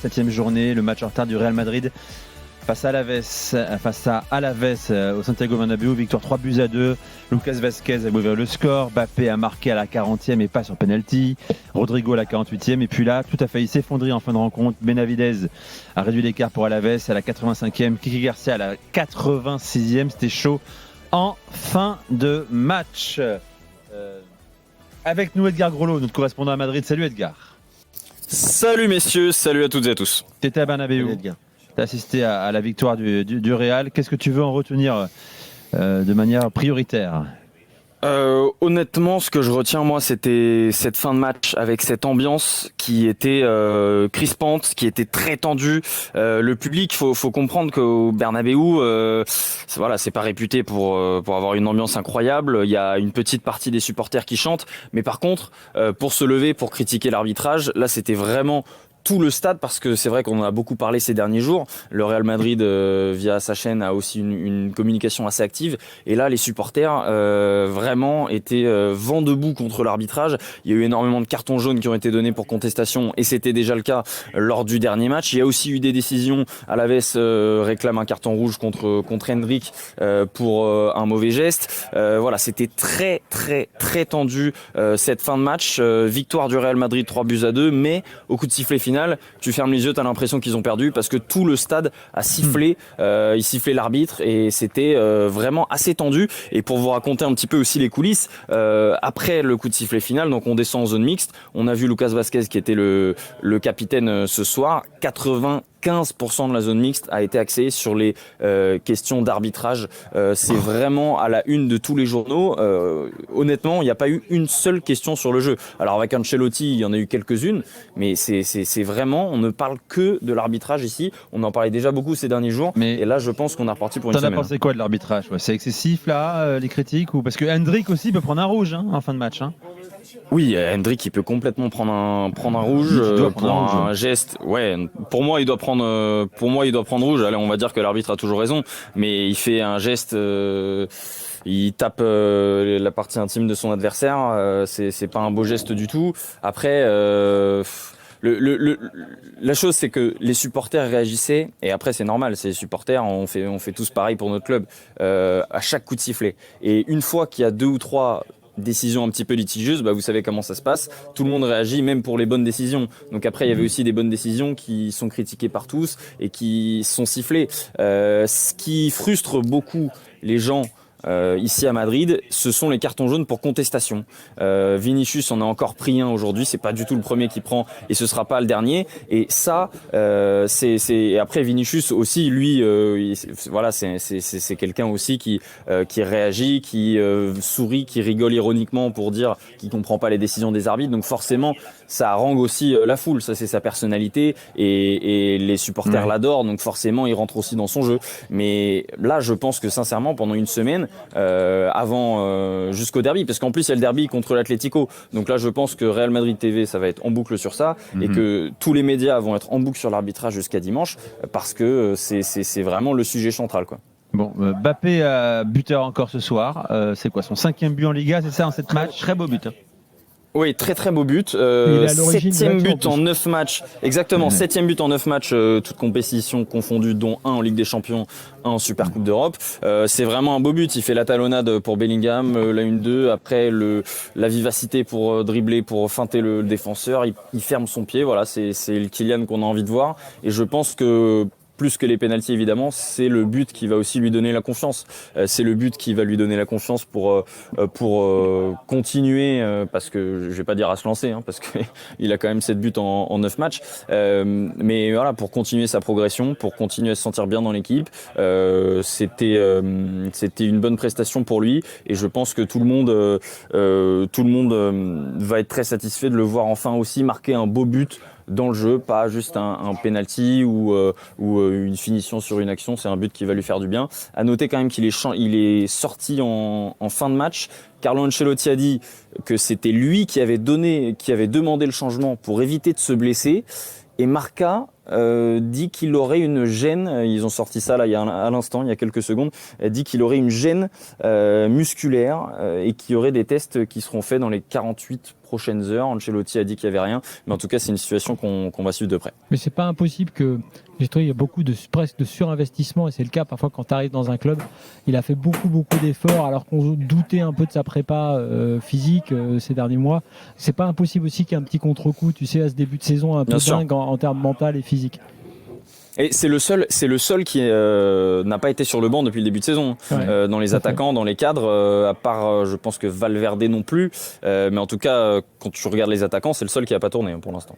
Septième journée, le match en retard du Real Madrid face à Alaves au Santiago Bernabéu, victoire 3-2. Lucas Vazquez a ouvert le score, Mbappé a marqué à la 40e et pas sur penalty, Rodrigo à la 48e, et puis là, tout a failli s'effondrer en fin de rencontre. Benavidez a réduit l'écart pour Alaves à la 85e, Kiki Garcia à la 86e, c'était chaud en fin de match. Avec nous Edgar Grolot, notre correspondant à Madrid. Salut Edgar. Salut messieurs, salut à toutes et à tous. T'étais à Bernabéu, tu as assisté à la victoire du Real. Qu'est-ce que tu veux en retenir de manière prioritaire ? Honnêtement, ce que je retiens moi, c'était cette fin de match avec cette ambiance qui était crispante, qui était très tendue. Le public, faut comprendre qu'au Bernabéu, c'est pas réputé pour avoir une ambiance incroyable. Il y a une petite partie des supporters qui chantent, mais par contre, pour se lever, pour critiquer l'arbitrage, là, c'était vraiment tout le stade, parce que c'est vrai qu'on en a beaucoup parlé ces derniers jours. Le Real Madrid, via sa chaîne, a aussi une communication assez active. Et là, les supporters vraiment étaient vent debout contre l'arbitrage. Il y a eu énormément de cartons jaunes qui ont été donnés pour contestation, et c'était déjà le cas lors du dernier match. Il y a aussi eu des décisions. Alaves réclame un carton rouge contre Hendrick pour un mauvais geste. Voilà, c'était très très très tendu cette fin de match. Victoire du Real Madrid 3-2, mais au coup de sifflet final, tu fermes les yeux, tu as l'impression qu'ils ont perdu, parce que tout le stade a sifflé, il sifflait l'arbitre, et c'était vraiment assez tendu. Et pour vous raconter un petit peu aussi les coulisses, après le coup de sifflet final, donc on descend en zone mixte, on a vu Lucas Vazquez qui était le capitaine ce soir. 95% de la zone mixte a été axée sur les questions d'arbitrage. C'est vraiment à la une de tous les journaux. Honnêtement, il n'y a pas eu une seule question sur le jeu. Alors avec Ancelotti, il y en a eu quelques-unes, mais c'est vraiment, on ne parle que de l'arbitrage ici. On en parlait déjà beaucoup ces derniers jours, et là je pense qu'on est reparti pour une semaine. T'en as pensé quoi de l'arbitrage ? C'est excessif là, les critiques, ou parce que Hendrick aussi peut prendre un rouge en fin de match. Oui, Hendrick il peut complètement prendre un rouge pour un geste. Ouais, pour moi il doit prendre rouge. Allez, on va dire que l'arbitre a toujours raison, mais il fait un geste, il tape la partie intime de son adversaire. C'est pas un beau geste du tout. Après, la chose, c'est que les supporters réagissaient, et après c'est normal, c'est les supporters, on fait tous pareil pour notre club, à chaque coup de sifflet. Et une fois qu'il y a 2 ou 3 décisions un petit peu litigieuses, vous savez comment ça se passe, tout le monde réagit, même pour les bonnes décisions. Donc après, il y avait aussi des bonnes décisions qui sont critiquées par tous et qui sont sifflées. Ce qui frustre beaucoup les gens ici à Madrid, ce sont les cartons jaunes pour contestation. Vinicius en a encore pris un aujourd'hui, c'est pas du tout le premier qu'il prend, et ce sera pas le dernier. Et ça, et après Vinicius aussi, lui, c'est quelqu'un aussi qui réagit, qui sourit, qui rigole ironiquement pour dire qu'il comprend pas les décisions des arbitres. Donc forcément, ça harangue aussi la foule. Ça, c'est sa personnalité, et les supporters l'adorent. Donc forcément, il rentre aussi dans son jeu. Mais là, je pense que sincèrement, pendant une semaine, avant jusqu'au derby, parce qu'en plus il y a le derby contre l'Atlético, donc là je pense que Real Madrid TV ça va être en boucle sur ça, et que tous les médias vont être en boucle sur l'arbitrage jusqu'à dimanche, parce que c'est vraiment le sujet central, quoi. Bon, Mbappé buteur encore ce soir, c'est quoi son 5e but en Liga, c'est ça, en 7 matchs, très beau but. Oui, très très beau but. 7e but en 9 matchs. Exactement, 7e but en 9 matchs, toutes compétitions confondues, dont un en Ligue des Champions, un en Super Coupe d'Europe. C'est vraiment un beau but. Il fait la talonnade pour Bellingham, la 1-2. Après, la vivacité pour dribbler, pour feinter le défenseur. Il ferme son pied. Voilà, c'est le Kylian qu'on a envie de voir. Et je pense que, plus que les pénaltys évidemment, c'est le but qui va aussi lui donner la confiance. C'est le but qui va lui donner la confiance pour continuer, parce que je vais pas dire à se lancer, parce que il a quand même 7 buts en 9 matchs. Mais voilà, pour continuer sa progression, pour continuer à se sentir bien dans l'équipe. C'était une bonne prestation pour lui, et je pense que tout le monde va être très satisfait de le voir enfin aussi marquer un beau but dans le jeu, pas juste un penalty ou une finition sur une action. C'est un but qui va lui faire du bien. À noter quand même qu'il est sorti en fin de match. Carlo Ancelotti a dit que c'était lui qui avait demandé le changement pour éviter de se blesser. Et Marca dit qu'il aurait une gêne, ils ont sorti ça là à l'instant, il y a quelques secondes, dit qu'il aurait une gêne musculaire et qu'il y aurait des tests qui seront faits dans les 48 prochaines heures. Ancelotti a dit qu'il n'y avait rien, mais en tout cas c'est une situation qu'on va suivre de près. Mais c'est pas impossible que, j'ai trouvé, il y a beaucoup presque de surinvestissement, et c'est le cas parfois quand tu arrives dans un club. Il a fait beaucoup d'efforts alors qu'on doutait un peu de sa prépa physique ces derniers mois. C'est pas impossible aussi qu'il y ait un petit contre-coup, tu sais, à ce début de saison un peu dingue en termes mental et physique. Et c'est le seul qui n'a pas été sur le banc depuis le début de saison. Dans les attaquants, dans les cadres, à part, je pense que Valverde non plus. Mais en tout cas, quand tu regardes les attaquants, c'est le seul qui n'a pas tourné pour l'instant.